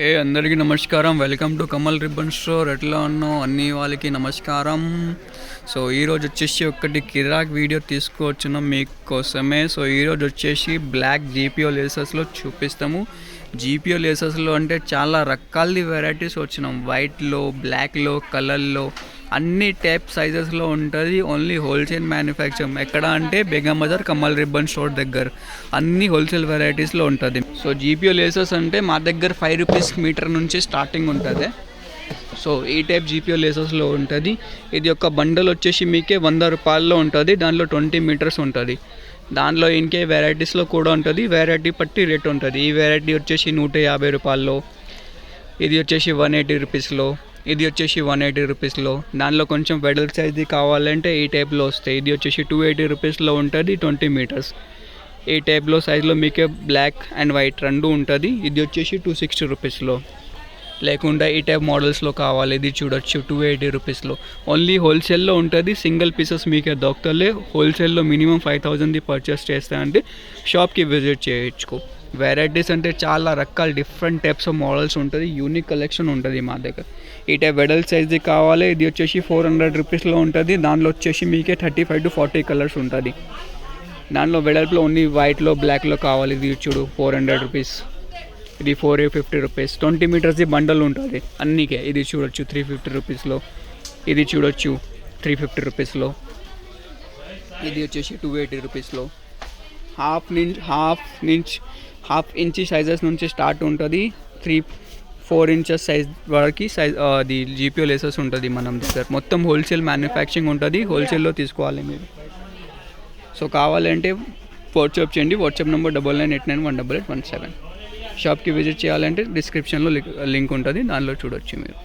అందరికీ నమస్కారం. Welcome to Kamal ribbon store. ఎట్లా ఉన్నావు అన్ని వాళ్ళకి నమస్కారం. సో ఈరోజు వచ్చేసి ఒకటి కిరాక్ వీడియో తీసుకువచ్చున్నాం మీకోసమే. సో ఈరోజు వచ్చేసి బ్లాక్ జీపీఓ లేసెస్లో చూపిస్తాము. జీపీఓ లేసెస్లో అంటే చాలా రకాల వెరైటీస్ వచ్చినాం. వైట్లో, బ్లాక్లో, కలర్లో అన్ని టైప్ సైజెస్లో ఉంటుంది. Only wholesale manufacture. ఎక్కడ అంటే బేగం బజార్ కమల్ రిబ్బన్ స్టోర్ దగ్గర అన్ని హోల్సేల్ వెరైటీస్లో ఉంటుంది. సో జీపీఓ లేసెస్ అంటే మా దగ్గర 5 రూపీస్ మీటర్ నుంచి స్టార్టింగ్ ఉంటుంది. సో ఈ టైప్ జీపీఓ లేసెస్లో ఉంటుంది. ఇది ఒక బండల్ వచ్చేసి మీకే 100 రూపాయల్లో ఉంటుంది. దానిలో 20 మీటర్స్ ఉంటుంది. దానిలో ఇంకే వెరైటీస్లో కూడా ఉంటుంది. వెరైటీ పట్టి రేట్ ఉంటుంది. ఈ వెరైటీ వచ్చేసి 150 రూపాయల్లో, ఇది వచ్చేసి 180 రూపీస్లో, ఇది వచ్చేసి 180 రూపీస్లో. దానిలో కొంచెం వెడల్ సైజ్ది కావాలంటే ఈ టైప్లో వస్తాయి. ఇది వచ్చేసి 280 రూపీస్లో ఉంటుంది, 20 మీటర్స్. ఈ టైప్లో సైజ్లో మీకే బ్లాక్ అండ్ వైట్ రెండు ఉంటుంది. ఇది వచ్చేసి 260 రూపీస్లో. లేకుండా ఈ టైప్ మోడల్స్లో కావాలి, ఇది చూడొచ్చు 280 రూపీస్లో. ఓన్లీ హోల్సేల్లో ఉంటుంది. సింగిల్ పీసెస్ మీకే దొరకలే. హోల్సేల్లో మినిమం 5000ది పర్చేస్ చేస్తే అంటే షాప్కి విజిట్ చేయొచ్చు. వెరైటీస్ అంటే చాలా రకాల డిఫరెంట్ టైప్స్ ఆఫ్ మోడల్స్ ఉంటుంది. యూనిక్ కలెక్షన్ ఉంటుంది మా దగ్గర. ఈ టైప్ వెడల్ సైజ్ది కావాలి, ఇది వచ్చేసి 400 రూపీస్లో ఉంటుంది. దానిలో వచ్చేసి మీకే 35 to 40 కలర్స్ ఉంటుంది. దానిలో వెడల్పులో ఓన్లీ వైట్లో, బ్లాక్లో కావాలి, ఇది చూడు 400 రూపీస్. ఇది 450 రూపీస్. 20 మీటర్స్ది బండల్ ఉంటుంది అన్నీకే. ఇది చూడొచ్చు 350 రూపీస్లో. ఇది చూడొచ్చు 350 రూపీస్లో. ఇది వచ్చేసి 280 రూపీస్లో. హాఫ్ ఇంచ్ సైజెస్ నుంచి స్టార్ట్ ఉంటుంది. 3-4 ఇంచెస్ సైజ్ వరకు అది జీపీఓ లేసెస్ ఉంటుంది మనం దగ్గర. మొత్తం హోల్సేల్ మ్యానుఫ్యాక్చరింగ్ ఉంటుంది. హోల్సేల్లో తీసుకోవాలి మీరు. సో కావాలంటే వాట్సాప్ చేయండి. WhatsApp number 9989188817. షాప్కి విజిట్ చేయాలంటే డిస్క్రిప్షన్లో లింక్ ఉంటుంది, దానిలో చూడొచ్చు మీరు.